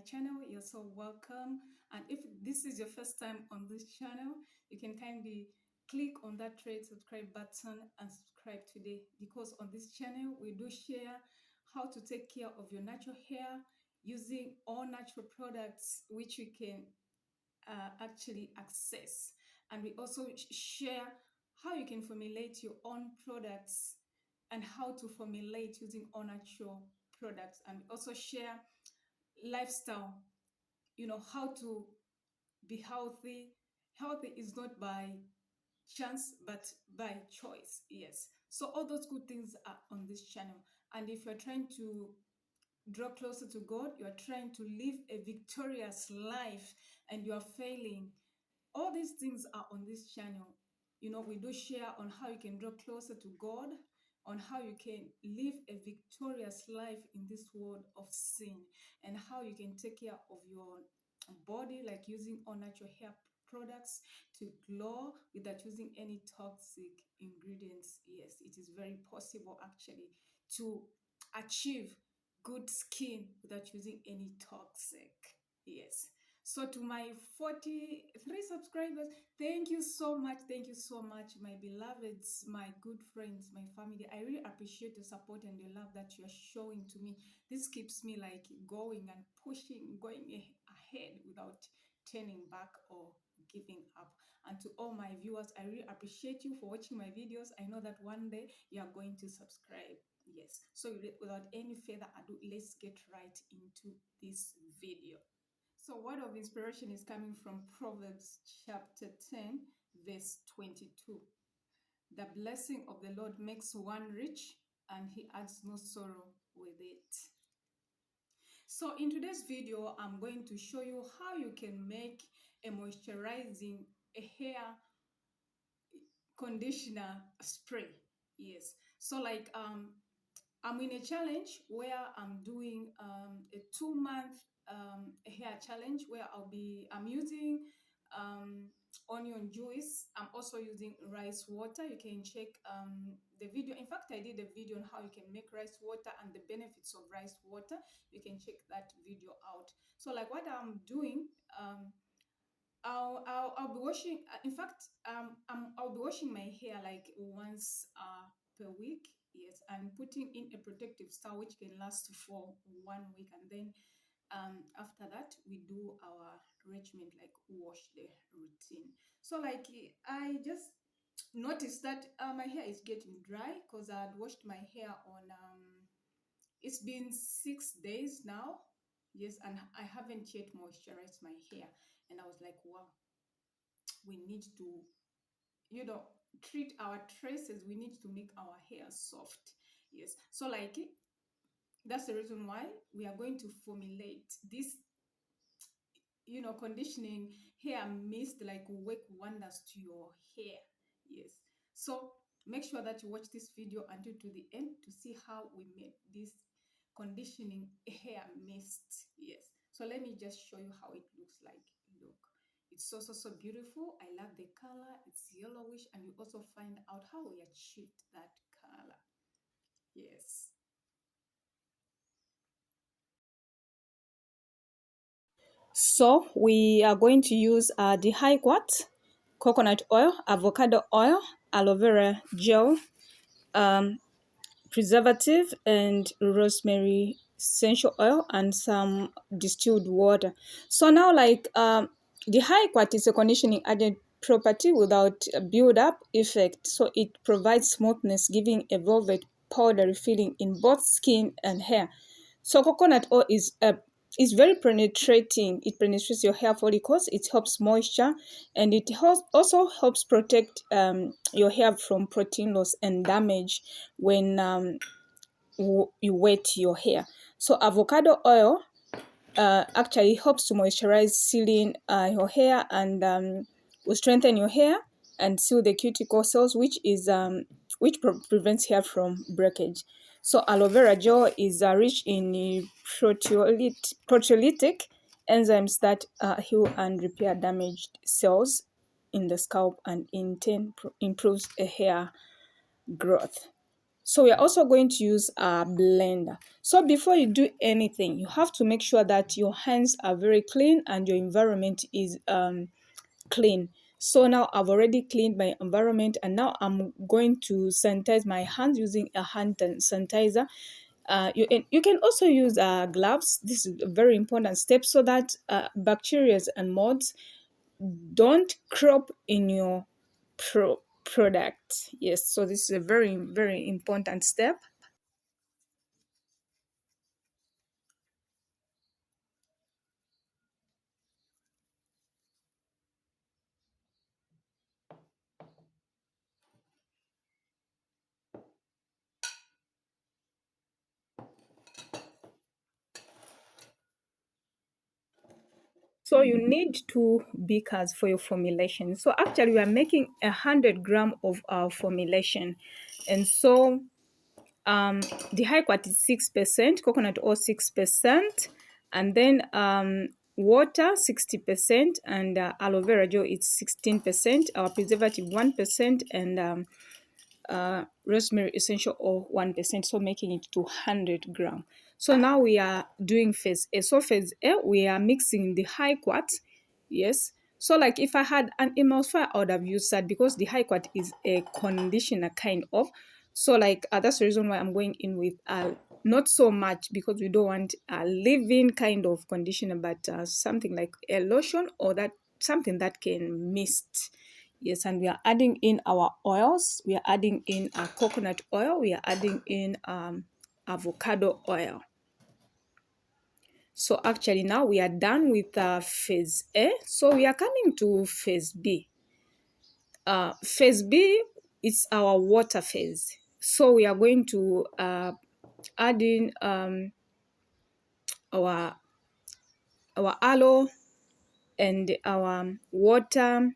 channel. You're so welcome. And if this is your first time on this channel, you can kindly click on that red subscribe button and subscribe today, because on this channel we do share how to take care of your natural hair using all natural products which you can actually access. And we also share how you can formulate your own products and how to formulate using all natural products. And we also share lifestyle, how to be healthy. Healthy is not by chance but by choice. Yes, so all those good things are on this channel. And if you're trying to draw closer to God, you are trying to live a victorious life and you are failing, all these things are on this channel. We do share on how you can draw closer to God, on how you can live a victorious life in this world of sin, and how you can take care of your body, like using all natural hair products to glow without using any toxic ingredients. Yes, it is very possible actually to achieve good skin without using any toxic. Yes. So to my 43 subscribers, thank you so much. Thank you so much, my beloveds, my good friends, my family. I really appreciate the support and the love that you're showing to me. This keeps me like going and pushing, going ahead without turning back or giving up. And to all my viewers, I really appreciate you for watching my videos. I know that one day you are going to subscribe. Yes. So without any further ado, let's get right into this video. So word of inspiration is coming from Proverbs chapter 10, verse 22. The blessing of the Lord makes one rich, and he adds no sorrow with it. So in today's video, I'm going to show you how you can make a moisturizing hair conditioner spray. Yes. So like I'm in a challenge where I'm doing a 2-month hair challenge where I'm using onion juice. I'm also using rice water. You can check the video. In fact, I did a video on how you can make rice water and the benefits of rice water. You can check that video out. So like what I'm doing, I'll be washing. In fact, I'll be washing my hair like once per week. Yes, and putting in a protective style which can last for 1 week, and then after that we do our regimen like wash the routine. So like I just noticed that my hair is getting dry because I had washed my hair on it's been 6 days now. Yes, and I haven't yet moisturized my hair, and I was like, wow, we need to, you know, treat our traces. We need to make our hair soft. Yes, so like that's the reason why we are going to formulate this, conditioning hair mist, like will work wonders to your hair. Yes, so make sure that you watch this video until to the end to see how we made this conditioning hair mist. Yes, so let me just show you how it looks like. Look, it's so beautiful. I love the color. It's yellowish, and you also find out how we achieved that color. Yes. So we are going to use dehyquat, coconut oil, avocado oil, aloe vera gel, um, preservative, and rosemary essential oil, and some distilled water. So now like dehyquat is a conditioning added property without a build-up effect. So it provides smoothness, giving a velvet powdery feeling in both skin and hair. So coconut oil is very penetrating. It penetrates your hair follicles. It helps moisture, and it also helps protect your hair from protein loss and damage when you wet your hair. So avocado oil actually helps to moisturize, sealing your hair, and will strengthen your hair and seal the cuticle cells, which prevents hair from breakage. So aloe vera gel is rich in proteolytic enzymes that heal and repair damaged cells in the scalp, and in turn improves a hair growth. So we are also going to use a blender. So before you do anything, you have to make sure that your hands are very clean and your environment is clean. So now I've already cleaned my environment, and now I'm going to sanitize my hands using a hand sanitizer. You can also use gloves. This is a very important step so that bacteria and moths don't crop in your product. Yes, so this is a very, very important step. So you need two beakers for your formulation. So actually we are making 100 grams of our formulation. And so dehyquat is 6%, coconut oil 6%, and then water 60%, and aloe vera gel is 16%, our preservative 1%, and rosemary essential oil 1%, so making it 200 grams. So now we are doing phase A. So phase A, we are mixing the dehyquat. Yes. So like if I had an emulsifier, I would have used that because the dehyquat is a conditioner kind of. So like that's the reason why I'm going in with not so much, because we don't want a leave-in kind of conditioner, but something like a lotion or that something that can mist. Yes, and we are adding in our oils. We are adding in coconut oil. We are adding in avocado oil. So actually now we are done with phase A. So we are coming to phase B. Phase B is our water phase. So we are going to add in our aloe and our water.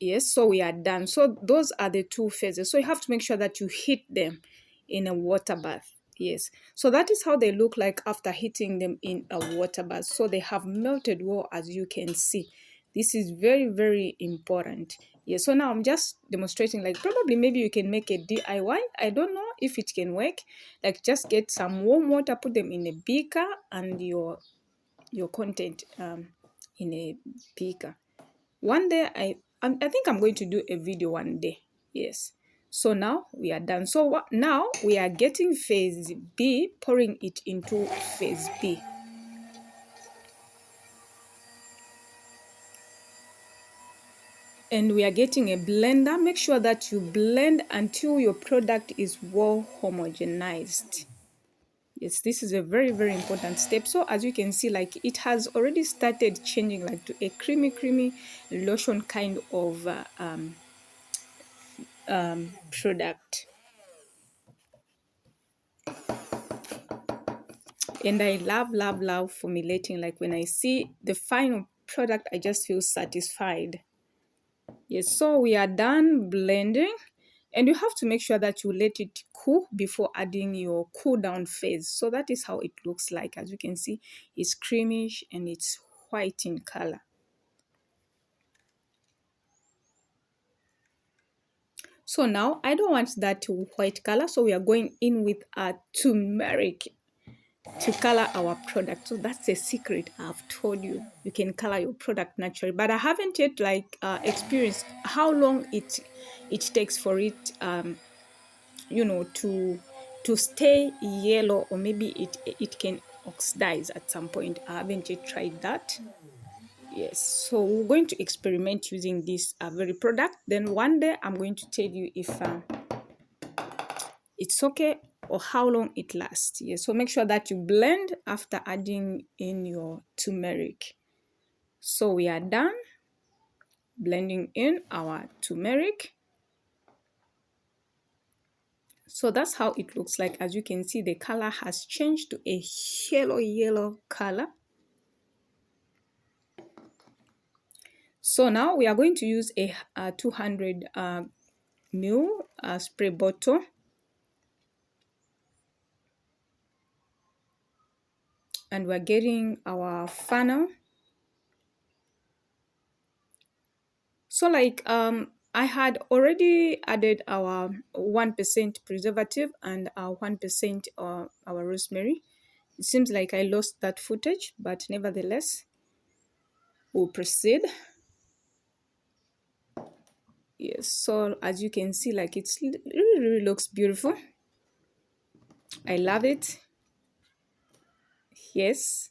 Yes, so we are done. So those are the two phases. So you have to make sure that you heat them in a water bath. Yes, so that is how they look like after heating them in a water bath. So they have melted well, as you can see. This is very, very important. Yes, so now I'm just demonstrating, like probably maybe you can make a DIY. I don't know if it can work. Like just get some warm water, put them in a beaker, and your content in a beaker. One day I think I'm going to do a video one day. Yes. So now we are done. So now we are getting phase B, pouring it into phase B. And we are getting a blender. Make sure that you blend until your product is well homogenized. Yes, this is a very, very important step. So as you can see, like it has already started changing like to a creamy lotion kind of product. And I love formulating. Like when I see the final product, I just feel satisfied. Yes, so we are done blending, and you have to make sure that you let it cool before adding your cool down phase. So that is how it looks like. As you can see, it's creamish and it's white in color. So now I don't want that white color, so we are going in with a turmeric to color our product. So that's a secret I've told you. You can color your product naturally, but I haven't yet experienced how long it takes for it to stay yellow, or maybe it can oxidize at some point. I haven't yet tried that. Yes, so we're going to experiment using this very product. Then one day I'm going to tell you if it's okay or how long it lasts. Yes, so make sure that you blend after adding in your turmeric. So we are done blending in our turmeric. So that's how it looks like. As you can see, the color has changed to a yellow color. So now we are going to use a 200 ml spray bottle. And we're getting our funnel. So like I had already added our 1% preservative and our 1% our rosemary. It seems like I lost that footage, but nevertheless, we'll proceed. Yes, so as you can see, like it's really looks beautiful. I love it. Yes.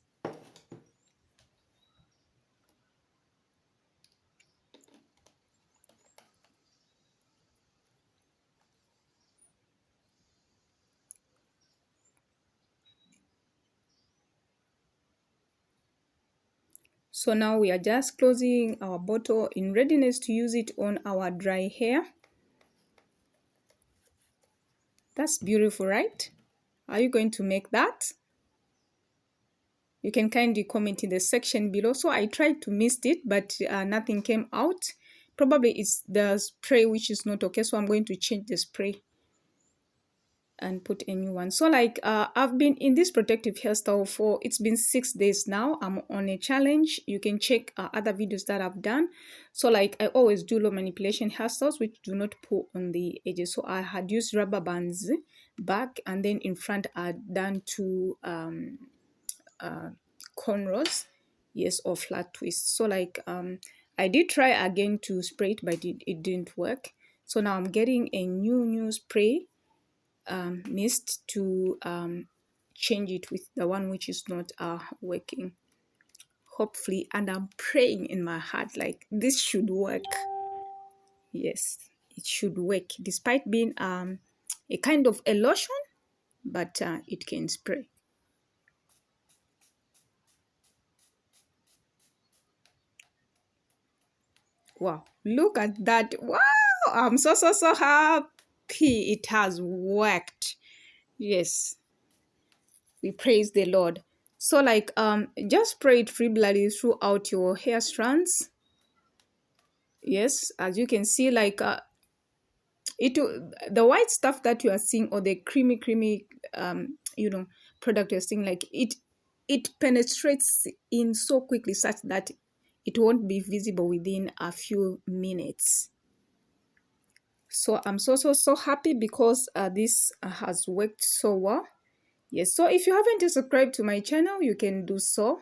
So now we are just closing our bottle in readiness to use it on our dry hair. That's beautiful, right? Are you going to make that? You can kindly comment in the section below. So I tried to mist it, but nothing came out. Probably it's the spray which is not okay. So I'm going to change the spray and put a new one. So like I've been in this protective hairstyle for, it's been 6 days now. I'm on a challenge. You can check other videos that I've done. So like I always do low manipulation hairstyles which do not pull on the edges. So I had used rubber bands back, and then in front I had done two cornrows, yes, or flat twists. So like I did try again to spray it, but it didn't work. So now I'm getting a new spray mist to change it with the one which is not working, hopefully. And I'm praying in my heart like this should work. Yes, it should work despite being a kind of a lotion, but it can spray. Wow, look at that. Wow, I'm so happy it has worked. Yes, we praise the Lord. So like just spray it regularly throughout your hair strands. Yes, as you can see, like it the white stuff that you are seeing, or the creamy you know, product you're seeing, like it penetrates in so quickly such that it won't be visible within a few minutes. So I'm so happy because this has worked so well. Yes, so if you haven't subscribed to my channel, you can do so.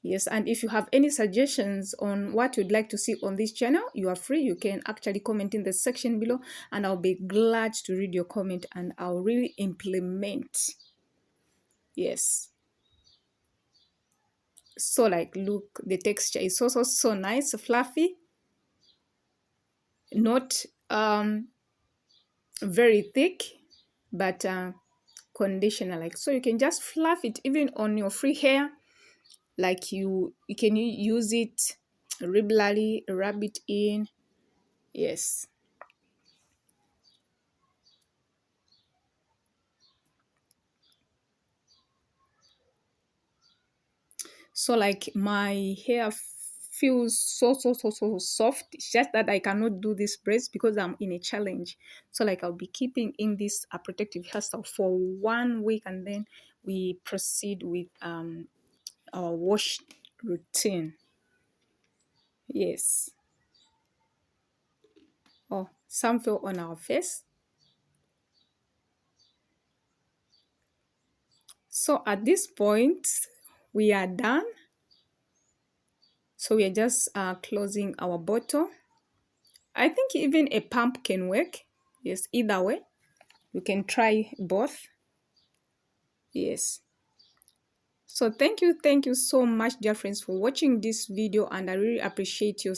Yes, and if you have any suggestions on what you'd like to see on this channel, you are free. You can actually comment in the section below, and I'll be glad to read your comment and I'll really implement. Yes. So like look, the texture is also so nice, fluffy, not very thick, but conditioner like. So you can just fluff it even on your free hair, like you can use it regularly, rub it in. Yes. So like my hair feels so soft. It's just that I cannot do this braids because I'm in a challenge. So like I'll be keeping in this protective hairstyle for 1 week, and then we proceed with our wash routine. Yes. Oh, some fell on our face. So at this point, we are done. So we are just closing our bottle. I think even a pump can work. Yes, either way. You can try both. Yes. So thank you so much, dear friends, for watching this video, and I really appreciate your